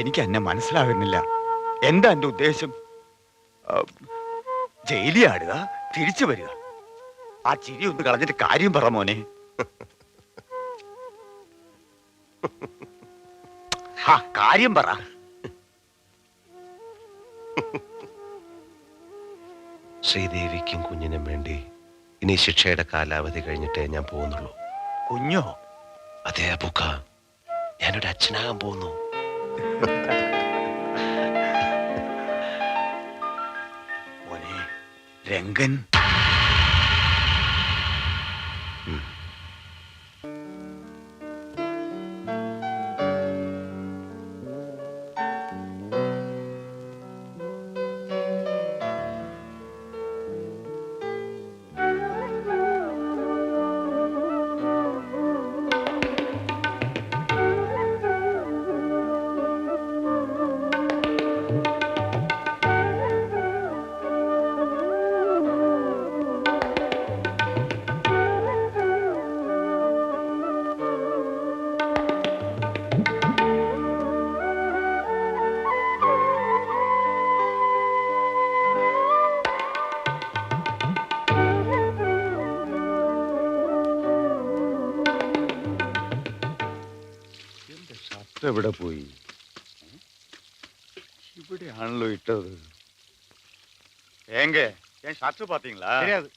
എനിക്ക് എന്നെ മനസ്സിലാകുന്നില്ല. എന്താ എന്റെ ഉദ്ദേശം? ജയിലിയാടുക, തിരിച്ചു വരിക. ആ ചിരി ഒന്ന് കളഞ്ഞിട്ട് കാര്യം പറ മോനെ. കാര്യം പറ. ശ്രീദേവിക്കും കുഞ്ഞിനും വേണ്ടി ഇനി ശിക്ഷയുടെ കാലാവധി കഴിഞ്ഞിട്ടേ ഞാൻ പോകുന്നുള്ളൂ. കുഞ്ഞോ? അതെ അബുക്ക, ഞാനൊരു അച്ഛനാകാൻ പോകുന്നു. മോനെ രംഗൻ. എവിടെ പോയി? ഇവിടെയാണല്ലോ ഇട്ടത്. ஏங்க என் ஷர்ட் பாத்தீங்களா? தெரியாது.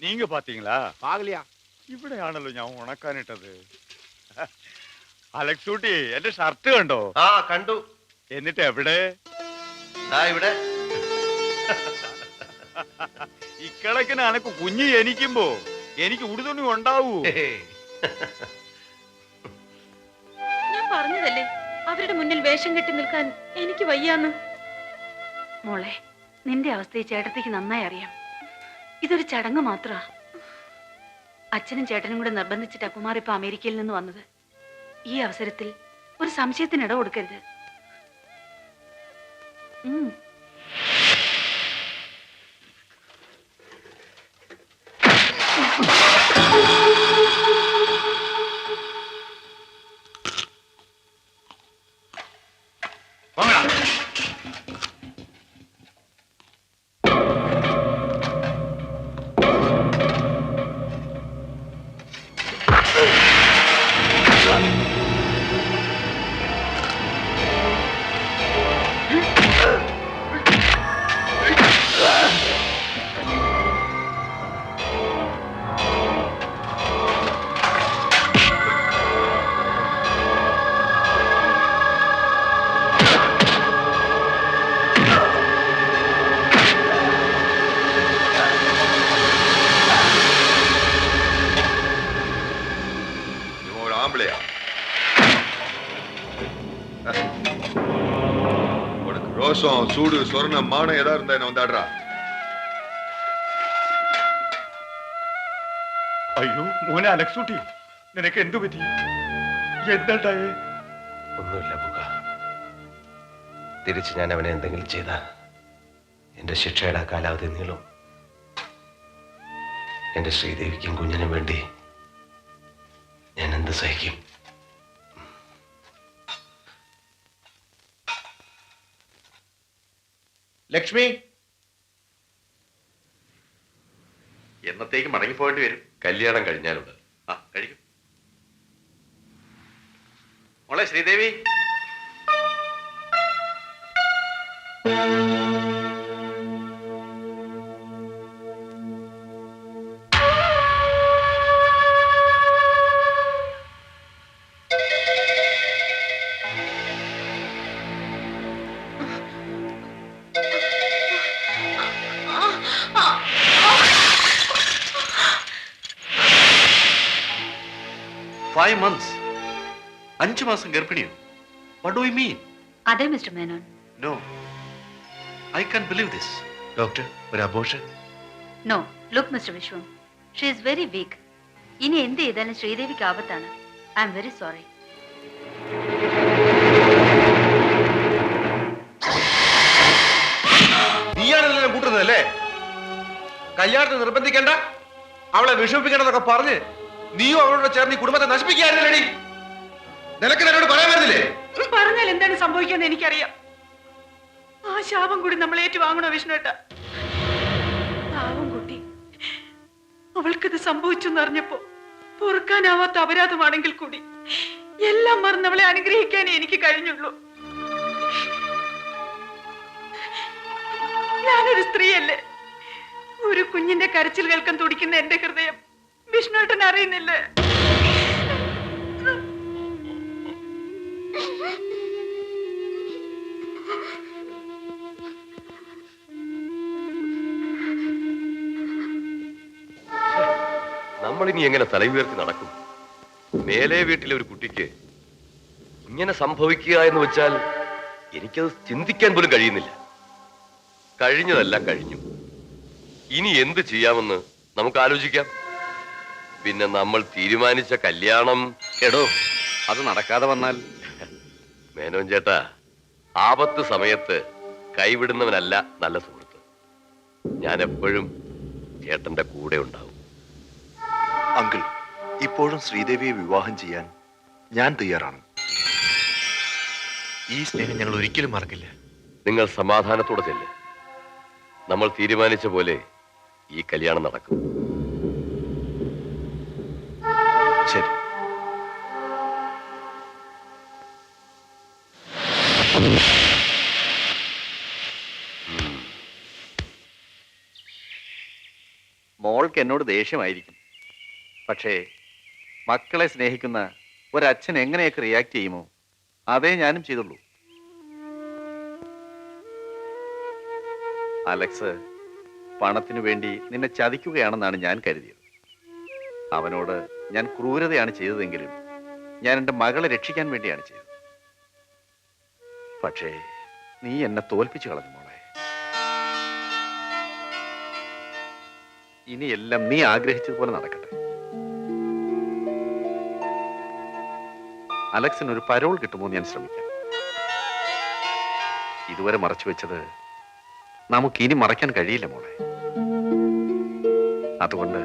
நீங்க பாத்தீங்களா? பார்க்கலையா? ഇവിടെയാണല്ലോ ഞാൻ ഉണക്കാനിട്ടത്. അലക്സ് ഊട്ടി എന്റെ ഷർട്ട് കണ്ടോ? ആ കണ്ടു. എന്നിട്ട് എവിടെ? ഇവിടെ ഇക്കണക്കിന് അനക്ക് കുഞ്ഞ് ജനിക്കുമ്പോ എനിക്ക് ഉടുതുണി ഉണ്ടാവൂ. ഞാൻ പറഞ്ഞതല്ലേ അവരുടെ മുന്നിൽ വേഷം കെട്ടി നിൽക്കാൻ എനിക്ക് വയ്യാന്ന്. മോളെ, നിന്റെ അവസ്ഥയെ ചേട്ടത്തിക്ക് നന്നായി അറിയാം. ഇതൊരു ചടങ്ങ് മാത്ര. അച്ഛനും ചേട്ടനും കൂടെ നിർബന്ധിച്ചിട്ട് കുമാർ ഇപ്പൊ അമേരിക്കയിൽ നിന്ന് വന്നത്. ഈ അവസരത്തിൽ ഒരു സംശയത്തിന് ഇട കൊടുക്കരുത്. ரோஷம் சூடு சொர்ணம் மானம் ஏதா இருந்தா என்ன வந்தாடுறா. അയ്യോ മോനെ അലക്സ് ഊട്ടി, നിനക്ക് എന്തു പറ്റി? എന്താണ്ടായേ? ഒന്നുമില്ല ബുക്ക. തിരിച്ച് ഞാൻ അവനെ എന്തെങ്കിലും ചെയ്താ എന്റെ ശിക്ഷയുടെ കാലാവധി നീളും. എന്റെ ശ്രീദേവിക്കും കുഞ്ഞിനും വേണ്ടി ഞാൻ എന്ത് സഹിക്കും? ലക്ഷ്മി, എന്നത്തേക്ക് മടങ്ങിപ്പോകേണ്ടി വരും? കല്യാണം കഴിഞ്ഞാലുണ്ട്. ആ കഴിക്കും. മോളെ ശ്രീദേവി, five months. 5 മാസം ഗർഭിണിയോ? What do you mean? അതെ mister Menon. No, I can't believe this. Doctor, ഒരു abortion? No, look mister Vishwam, she is very weak. ഇനി എന്ത് ചെയ്താലും ശ്രീദേവിക്ക് ആപത്താണ്. I am very sorry. നീയാണല്ലോ കൂട്ടുന്നതല്ലേ? കല്യാണത്തിന് നിർബന്ധിക്കണ്ട, അവളെ വിഷമിപ്പിക്കണമെന്നൊക്കെ പറഞ്ഞ് നീയും അവളോട് ചേർന്ന് ഈ കുടുംബത്തെ നശിപ്പിക്കുകയായിരുന്നല്ലേടി? നിനക്ക് എന്നോട് പറയാൻ പറ്റില്ലേ? പറ പറഞ്ഞാൽ എന്താണ് സംഭവിക്കാന്ന് എനിക്കറിയാം. ആ ശാപം കൂടി നമ്മൾ ഏറ്റുവാങ്ങണോ വിഷ്ണുവേട്ട? പാവം കുട്ടി, അവൾക്കിത് സംഭവിച്ചു എന്നറിഞ്ഞപ്പോ പൊറുക്കാനാവാത്ത അപരാധമാണെങ്കിൽ കൂടി എല്ലാം മറന്ന് അവളെ അനുഗ്രഹിക്കാനേ എനിക്ക് കഴിഞ്ഞുള്ളൂ. ഞാനൊരു സ്ത്രീയല്ലേ? ഒരു കുഞ്ഞിന്റെ കരച്ചിൽ കേൾക്കാൻ തുടിക്കുന്ന എന്റെ ഹൃദയം വിഷ്ണുവേട്ടൻ അറിയുന്നില്ലേ? നമ്മളിനി എങ്ങനെ തല ഉയർത്തി നടക്കും? മേലെ വീട്ടിലെ ഒരു കുട്ടിക്ക് ഇങ്ങനെ സംഭവിക്കുക എന്ന് വെച്ചാൽ എനിക്കത് ചിന്തിക്കാൻ പോലും കഴിയുന്നില്ല. കഴിഞ്ഞതെല്ലാം കഴിഞ്ഞു. ഇനി എന്ത് ചെയ്യാമെന്ന് നമുക്ക് ആലോചിക്കാം. പിന്നെ നമ്മൾ തീരുമാനിച്ച കല്യാണം എടോ, അത് നടക്കാതെ വന്നാൽ? മേനോൻ ചേട്ടാ, ആപത്ത് സമയത്ത് കൈവിടുന്നവനല്ല നല്ല സുഹൃത്ത്. ഞാൻ എപ്പോഴും ചേട്ടന്റെ കൂടെ ഉണ്ടാവും. അങ്കിൾ, ഇപ്പോഴും ശ്രീദേവിയെ വിവാഹം ചെയ്യാൻ ഞാൻ തയ്യാറാണ്. ഈ സ്നേഹം ഞങ്ങൾ ഒരിക്കലും മറക്കില്ല. നിങ്ങൾ സമാധാനത്തോടെ ചെല്ല്. നമ്മൾ തീരുമാനിച്ച പോലെ ഈ കല്യാണം നടക്കും. ശരി. മോൾക്ക് എന്നോട് ദേഷ്യമായിരിക്കും. പക്ഷേ മക്കളെ സ്നേഹിക്കുന്ന ഒരച്ഛൻ എങ്ങനെയൊക്കെ റിയാക്ട് ചെയ്യുമോ അതേ ഞാനും ചെയ്തുള്ളൂ. അലക്സ് പണത്തിനു വേണ്ടി നിന്നെ ചതിക്കുകയാണെന്നാണ് ഞാൻ കരുതിയത്. അവനോട് ഞാൻ ക്രൂരതയാണ് ചെയ്തതെങ്കിലും ഞാൻ എൻ്റെ മകളെ രക്ഷിക്കാൻ വേണ്ടിയാണ് ചെയ്തത്. പക്ഷേ നീ എന്നെ തോൽപ്പിച്ചു കളഞ്ഞു മോളെ. ഇനിയെല്ലാം നീ ആഗ്രഹിച്ചതുപോലെ നടക്കട്ടെ. അലക്സിന് ഒരു പരോൾ കിട്ടുമോ ഞാൻ ശ്രമിക്കാം. ഇതുവരെ മറച്ചു വെച്ചത് നമുക്കിനി മറയ്ക്കാൻ കഴിയില്ല മോളെ. അതുകൊണ്ട്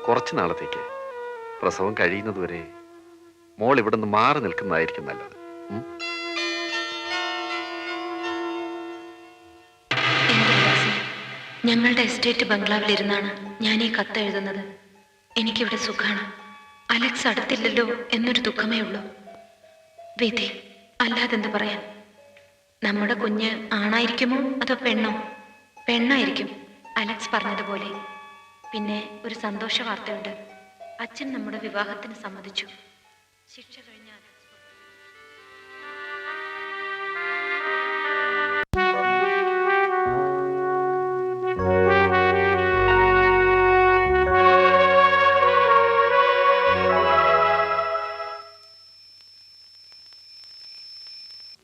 കുറച്ചു നാളത്തേക്ക് പ്രസവം കഴിയുന്നതുവരെ മോൾ ഇവിടുന്ന് മാറി നിൽക്കുന്നതായിരിക്കും നല്ലത്. ഞങ്ങളുടെ എസ്റ്റേറ്റ് ബംഗ്ലാവിലിരുന്നാണ് ഞാൻ ഈ കത്ത് എഴുതുന്നത്. എനിക്കിവിടെ സുഖാണ്. അലക്സ് അടുത്തില്ലല്ലോ എന്നൊരു ദുഃഖമേ ഉള്ളൂ. വിധി, അല്ലാതെന്ത് പറയാൻ. നമ്മുടെ കുഞ്ഞ് ആണായിരിക്കുമോ അതോ പെണ്ണോ? പെണ്ണായിരിക്കും, അലക്സ് പറഞ്ഞതുപോലെ. പിന്നെ ഒരു സന്തോഷ വാർത്തയുണ്ട്. അച്ഛൻ നമ്മുടെ വിവാഹത്തിന് സമ്മതിച്ചു. ശിക്ഷ കഴിഞ്ഞ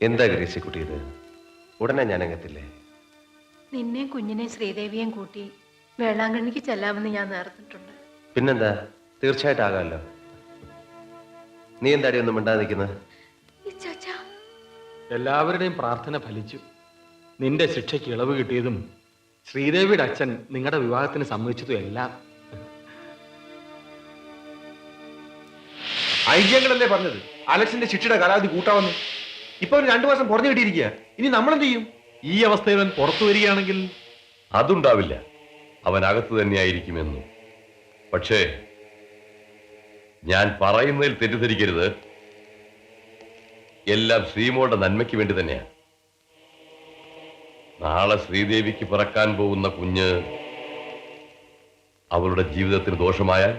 എന്താ ഗ്രേസിക്കുട്ടി ഇത്? ഉടനെ ഞാൻ അങ്ങത്തില്ലേ? നിന്നെയും കുഞ്ഞിനെയും ശ്രീദേവിയെയും കൂട്ടി വേളാങ്കണ്ണിക്ക് ചെല്ലാമെന്ന് ഞാൻ നേർന്നിട്ടുണ്ട്. പിന്നെന്താ, തീർച്ചയായിട്ടും ആകാമല്ലോ. നീ എന്താടി ഒന്നും മിണ്ടാതെ നിൽക്കുന്നത്? എല്ലാവരുടെയും പ്രാർത്ഥന ഫലിച്ചു. നിന്റെ ശിക്ഷയ്ക്ക് ഇളവ് കിട്ടിയതും ശ്രീദേവിയുടെ അച്ഛൻ നിങ്ങളുടെ വിവാഹത്തിന് സമ്മതിച്ചതും എല്ലാം. ഐജിയങ്ങളല്ലേ പറഞ്ഞത് അലക്സിന്റെ ശിക്ഷയുടെ കാലാവധി കൂട്ടാമെന്ന്. ഇപ്പൊ 2 മാസം കുറഞ്ഞു കിട്ടിയിരിക്കുക. ഇനി നമ്മളെന്ത് ചെയ്യും? ഈ അവസ്ഥയിൽ അവൻ പുറത്തു വരികയാണെങ്കിൽ? അതുണ്ടാവില്ല, അവൻ അകത്ത് തന്നെയായിരിക്കുമെന്ന്. പക്ഷേ ഞാൻ പറയുന്നതിൽ തെറ്റിദ്ധരിക്കരുത്. എല്ലാം ശ്രീമോളുടെ നന്മയ്ക്ക് വേണ്ടി തന്നെയാണ്. നാളെ ശ്രീദേവിക്ക് പിറക്കാൻ പോകുന്ന കുഞ്ഞ് അവളുടെ ജീവിതത്തിന് ദോഷമായാൽ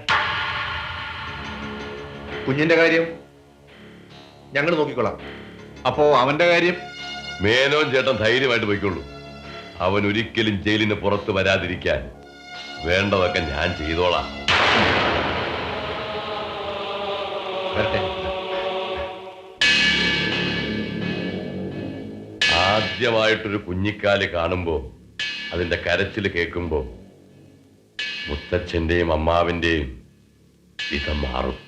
കുഞ്ഞിന്റെ കാര്യം ഞങ്ങൾ നോക്കിക്കൊള്ളാം. അപ്പോ അവന്റെ കാര്യം? മേനോൻ ചേട്ടൻ ധൈര്യമായിട്ട് പോയിക്കൊള്ളൂ. അവൻ ഒരിക്കലും ജയിലിന് പുറത്ത് വരാതിരിക്കാൻ വേണ്ടതൊക്കെ ഞാൻ ചെയ്തോളാം. വരട്ടെ. ആദ്യമായിട്ടൊരു കുഞ്ഞിക്കാല് കാണുമ്പോ അതിന്റെ കരച്ചിൽ കേൾക്കുമ്പോ മുത്തച്ഛന്റെയും അമ്മാവിന്റെയും വിധം മാറും,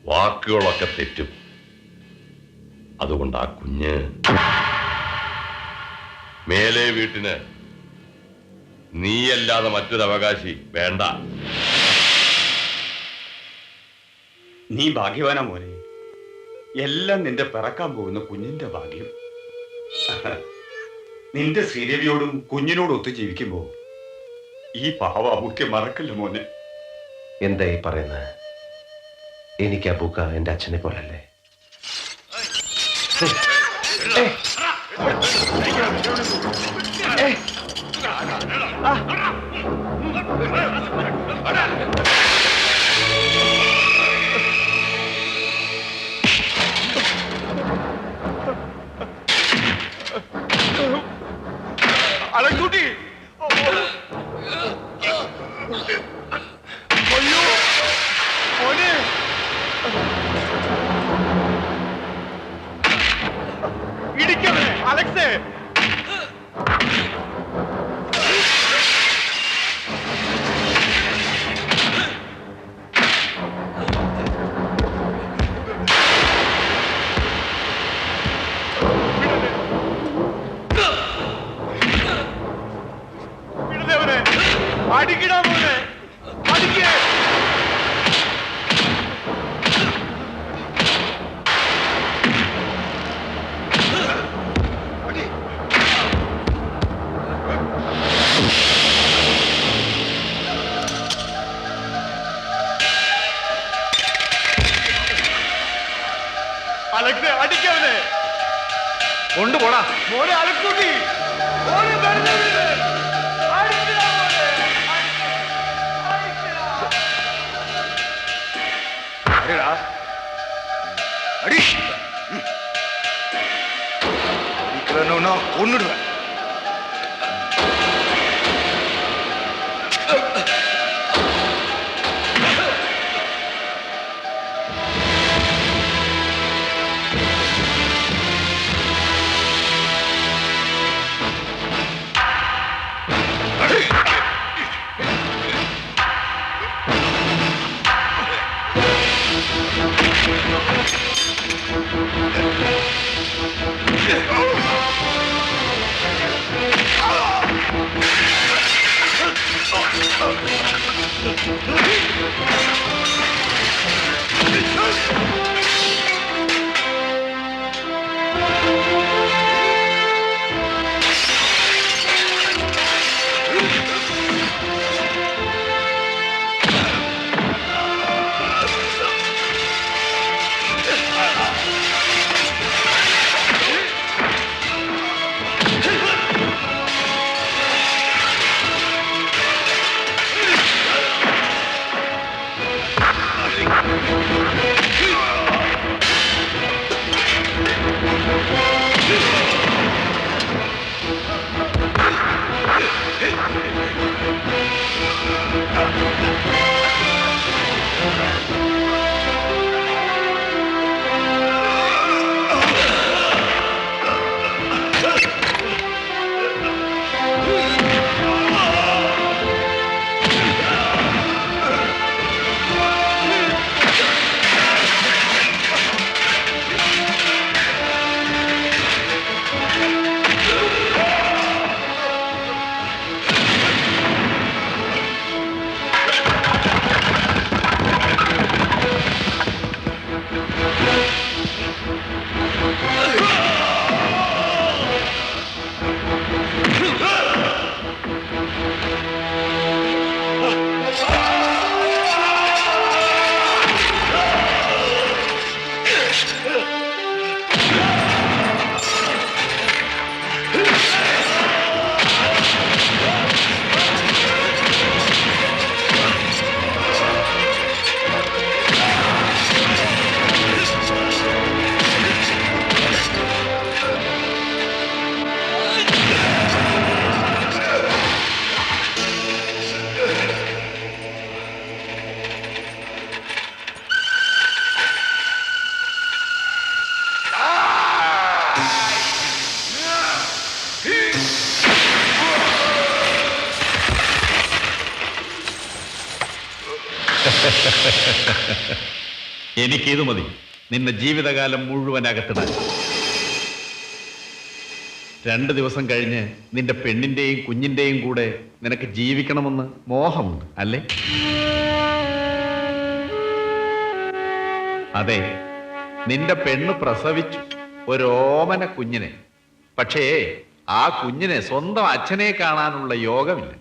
വാക്കുകളൊക്കെ തെറ്റും. അതുകൊണ്ട് ആ കുഞ്ഞ് മേലെ വീട്ടിന് നീയല്ലാതെ മറ്റൊരു അവകാശി വേണ്ട. നീ ഭാഗ്യവാനാ മോനെ. എല്ലാം നിന്റെ പിറക്കാൻ പോകുന്ന കുഞ്ഞിന്റെ ഭാഗ്യം. നിന്റെ ശ്രീദേവിയോടും കുഞ്ഞിനോടും ഒത്തു ജീവിക്കുമ്പോ ഈ പാവ അബുക്കെ മറക്കല്ല മോനെ. എന്താ ഈ പറയുന്നത്? എനിക്ക് അബൂക്ക എന്റെ അച്ഛനെ പോലല്ലേ? അലക്കൂട്ടി, അയ്യോ മോനെ, ഇടിക്കണേ അലക്സേ. അടിക്കടാ മോനെ, അടിക്കേ. അലക്സേ അടിക്കവനെ, കൊണ്ടുപോടാ. മോനെ അലക്കൂട്ടി, മോനെ വെറുതെ വിട്. അടിക്കടാ മോനെ, അടിടാ. അടി. അടിക്കലോ കൊന്നിടുവേൻ. എനിക്കിത് മതി, നിന്നെ ജീവിതകാലം മുഴുവൻ അകത്തിടാൻ. 2 ദിവസം കഴിഞ്ഞ് നിന്റെ പെണ്ണിന്റെയും കുഞ്ഞിന്റെയും കൂടെ നിനക്ക് ജീവിക്കണമെന്ന് മോഹമുണ്ട് അല്ലേ? അതെ, നിന്റെ പെണ്ണ് പ്രസവിച്ചു ഒരു ഓമന കുഞ്ഞിനെ. പക്ഷേ ആ കുഞ്ഞിനെ സ്വന്തം അച്ഛനെ കാണാനുള്ള യോഗമില്ല.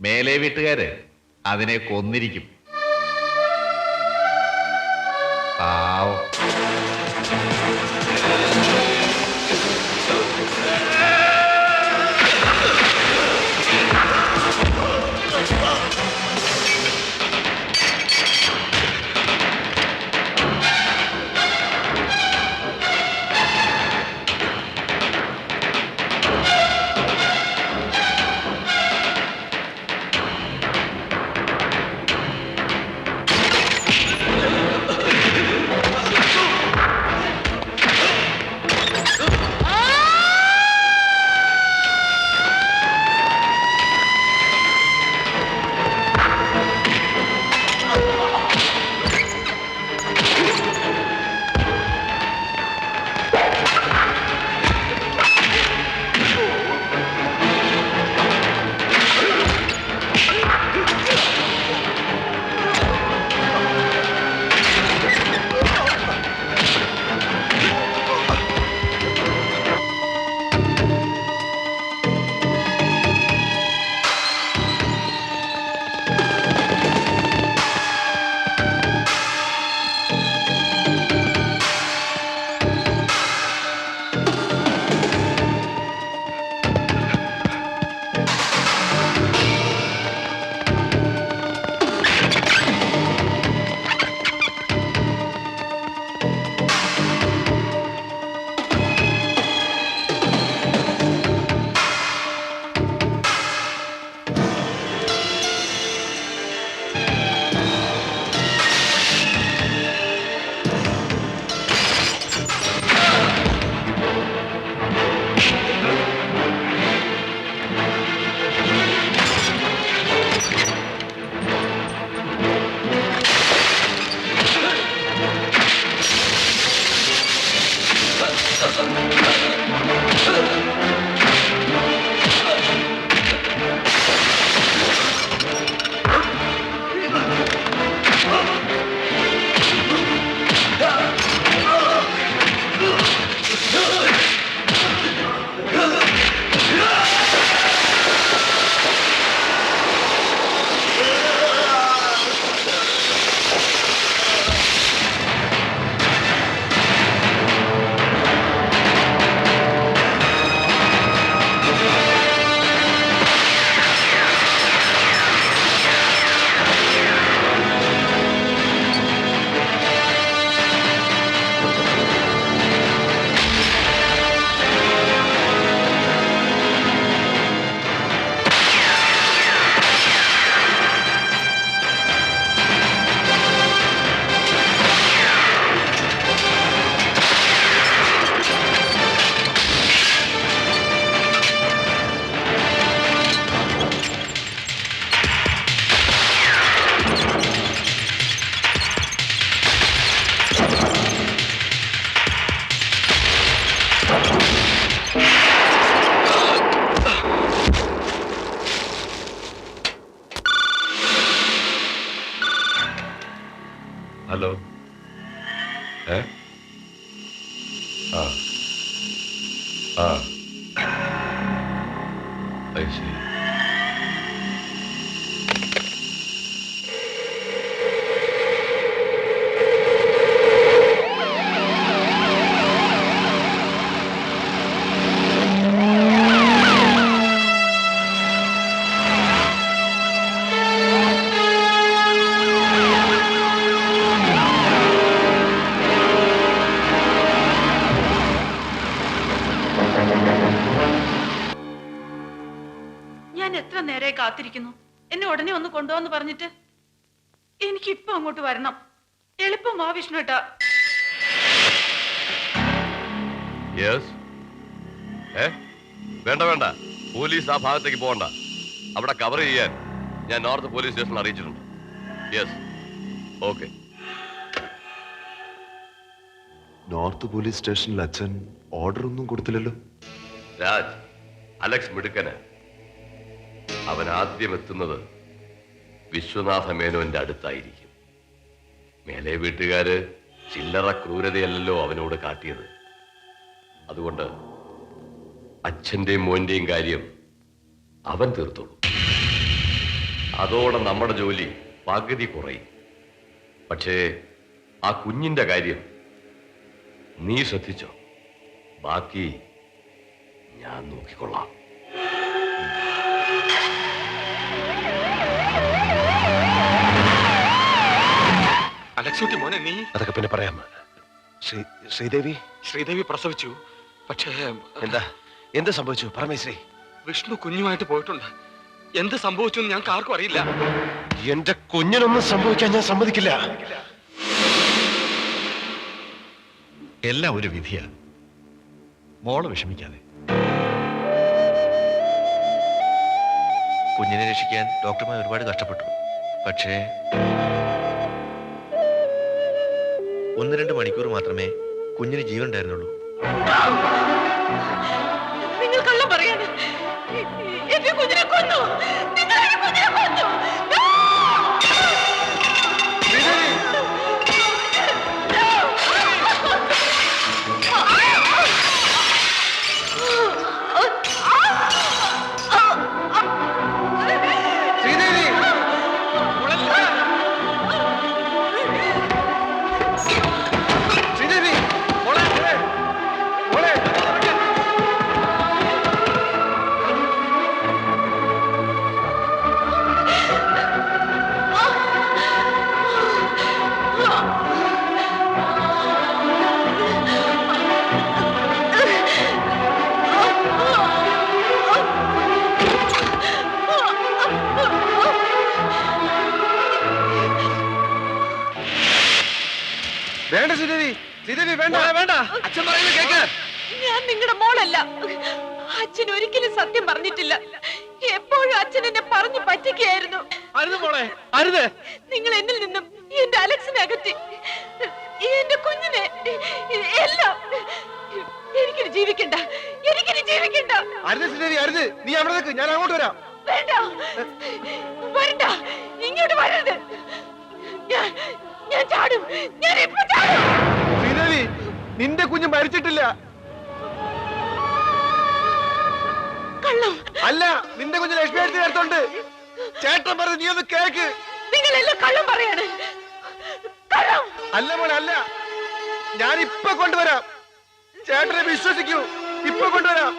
മേലെ വീട്ടുകാര് അതിനെ കൊന്നിരിക്കും. പാവം. ഹലോ. ആ ആ അത് ശരി. കാത്തിരിക്കുന്നു. എന്നെ ഉടനെ ഒന്ന് കൊണ്ടുപോന്ന് പറഞ്ഞിട്ട് എനിക്ക് ഇപ്പൊ അങ്ങോട്ട് വരണം. എളുപ്പം ആ വിഷ്ണുട്ടാ. വേണ്ട വേണ്ട, പോലീസ് ആ ഭാഗത്തേക്ക് പോകണ്ട. അവിടെ കവർ ചെയ്യാൻ ഞാൻ നോർത്ത് പോലീസ് സ്റ്റേഷനിൽ അറിയിച്ചിട്ടുണ്ട്. Yes, okay. നോർത്ത് പോലീസ് സ്റ്റേഷനിൽ അച്ഛൻ ഓർഡർ ഒന്നും കൊടുത്തില്ലല്ലോ. രാജ്, അലക്സ് മിടുക്കന്. അവൻ ആദ്യം എത്തുന്നത് വിശ്വനാഥ മേനോന്റെ അടുത്തായിരിക്കും. മേലെ വീട്ടുകാര് ചില്ലറ ക്രൂരതയല്ലല്ലോ അവനോട് കാട്ടിയത്. അതുകൊണ്ട് അച്ഛന്റെയും മോന്റെയും കാര്യം അവൻ തീർത്തോളൂ. അതോടെ നമ്മുടെ ജോലി പകുതി കുറയും. പക്ഷേ ആ കുഞ്ഞിന്റെ കാര്യം നീ ശ്രദ്ധിച്ചോ. ബാക്കി ഞാൻ നോക്കിക്കൊള്ളാം. അലക്സൂട്ടി മോനെ, നീ അതൊക്കെ പിന്നെ പറയാം. ശ്രീദേവി ശ്രീദേവി പ്രസവിച്ചു. പക്ഷേ എന്താ സംഭവിച്ചു? പരമേശ്രീ, വിഷ്ണു കുഞ്ഞുമായിട്ട് പോയിട്ടുണ്ട്. എന്ത് സംഭവിച്ചു എന്ന് ഞങ്ങൾക്ക് ആർക്കും അറിയില്ല. എന്റെ കുഞ്ഞിനൊന്നും സംഭവിക്കാൻ ഞാൻ സമ്മതിക്കില്ല. എല്ലാം ഒരു വിധിയാ. മോള് വിഷമിക്കാതെ. കുഞ്ഞിനെ രക്ഷിക്കാൻ ഡോക്ടർമാർ ഒരുപാട് കഷ്ടപ്പെട്ടു. പക്ഷേ 1-2 മണിക്കൂർ മാത്രമേ കുഞ്ഞിന് ജീവൻ ഉണ്ടായിരുന്നുള്ളൂ. നിങ്ങൾ കള്ളം പറയാണ്. എന്റെ കുഞ്ഞിനെ കൊന്നു. നിങ്ങൾ എന്റെ കുഞ്ഞിനെ കൊന്നു. വേണ്ട ശ്രീദേവി, ശ്രീദേവി വേണ്ട, വേണ്ട. അച്ഛൻ പറയുന്നത് കേക്ക്. ഞാൻ നിങ്ങളുടെ മോളല്ല. അച്ഛൻ ഒരിക്കലും സത്യം പറഞ്ഞിട്ടില്ല. എപ്പോഴും അച്ഛൻ എന്നെ പറഞ്ഞു പറ്റിക്കുകയായിരുന്നു. അരുത് മോളെ, അരുത്. നിങ്ങൾ എന്നിൽ നിന്നും എന്റെ അലക്സിനെ അകറ്റി, എന്റെ കുഞ്ഞിനെ, എല്ലാം. എനിക്കിനി ജീവിക്കണ്ട, എനിക്കിനി ജീവിക്കണ്ട. അരുത് ശ്രീദേവി, അരുത്. നീ അവിടെ നിൽക്ക്, ഞാൻ അങ്ങോട്ട് വരാം. വേണ്ട, വരണ്ട, ഇങ്ങോട്ട് വരരുത്. ഞാൻ ചാടും, ഞാൻ ഇപ്പൊ ചാടും. ശ്രീദേവി, നിന്റെ കുഞ്ഞ് മരിച്ചിട്ടില്ല. കള്ളം അല്ല, നിന്റെ കുഞ്ഞ് ലക്ഷ്മി അടുത്ത് ചേർത്തോണ്ട്. ചേട്ടൻ പറഞ്ഞു, നീ ഒന്ന് കേക്ക്. നിങ്ങളെല്ലാം കള്ളം പറയാണ്. കള്ളം അല്ല മോനെ, അല്ല. ഞാൻ ഇപ്പൊ കൊണ്ടുവരാം. ചേട്ടനെ വിശ്വസിക്കൂ, ഇപ്പൊ കൊണ്ടുവരാം.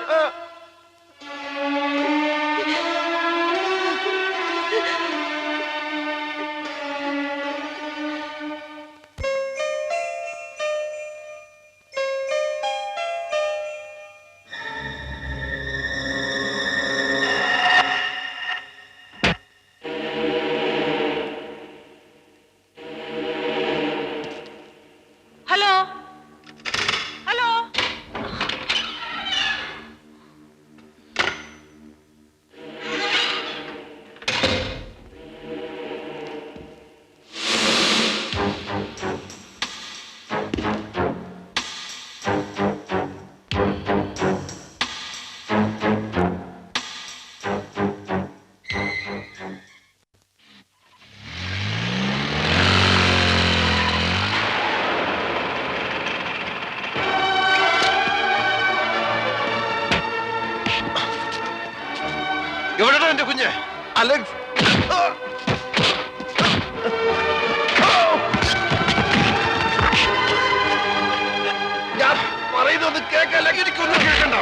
Hello, hello. എവിടെയാണ് എന്റെ കുഞ്ഞ്? അലക്സ്, ഞാൻ പറയുന്നൊന്ന് കേക്കല്ല, എനിക്കൊന്നും കേൾക്കണ്ട.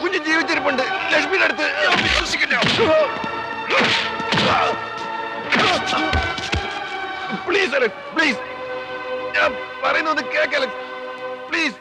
കുഞ്ഞ് ജീവിച്ചിരിപ്പുണ്ട്. ലക്ഷ്മിയുടെ അടുത്ത് വിശ്വസിക്കില്ല. Please Alex, please. ഞാൻ പറയുന്നൊന്ന് കേക്കല, പ്ലീസ്.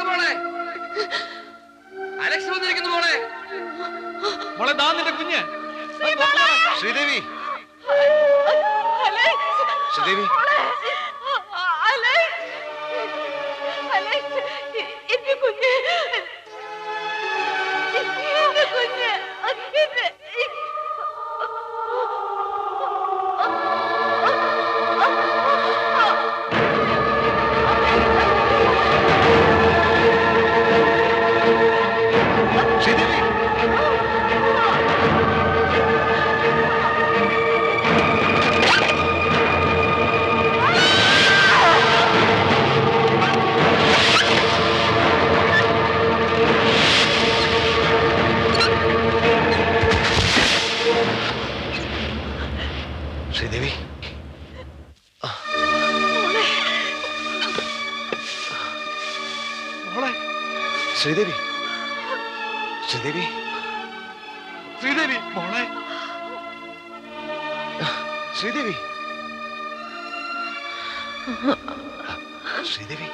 മോളെ അലക്സ് വന്നിരിക്കുന്നു മോളെ. മോളെ ദാ നിന്റെ കുഞ്ഞ്. ശ്രീദേവി, ശ്രീദേവി, ശ്രീദേവി, ശ്രീദേവി, ശ്രീദേവി, ശ്രീദേവി, മോളെ, ശ്രീദേവി, ശ്രീദേവി,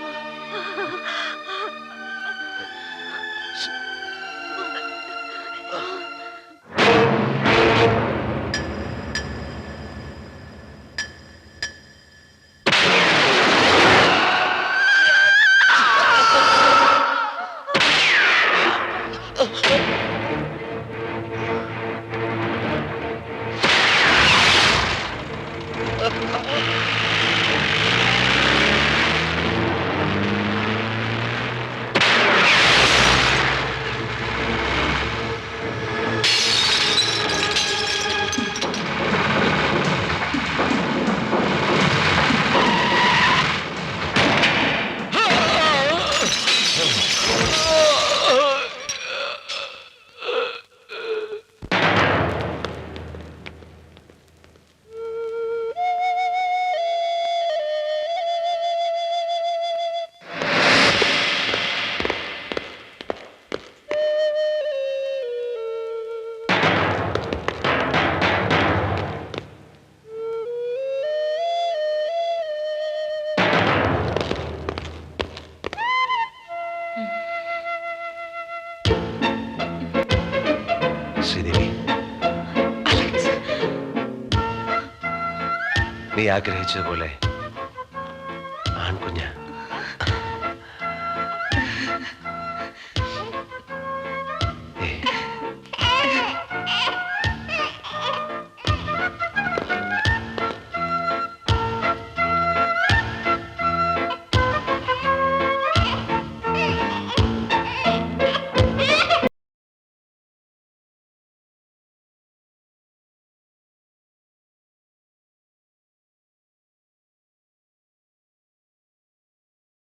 ശ്രീദേവി, നീ ആഗ്രഹിച്ചതുപോലെ ആൺകുഞ്ഞ്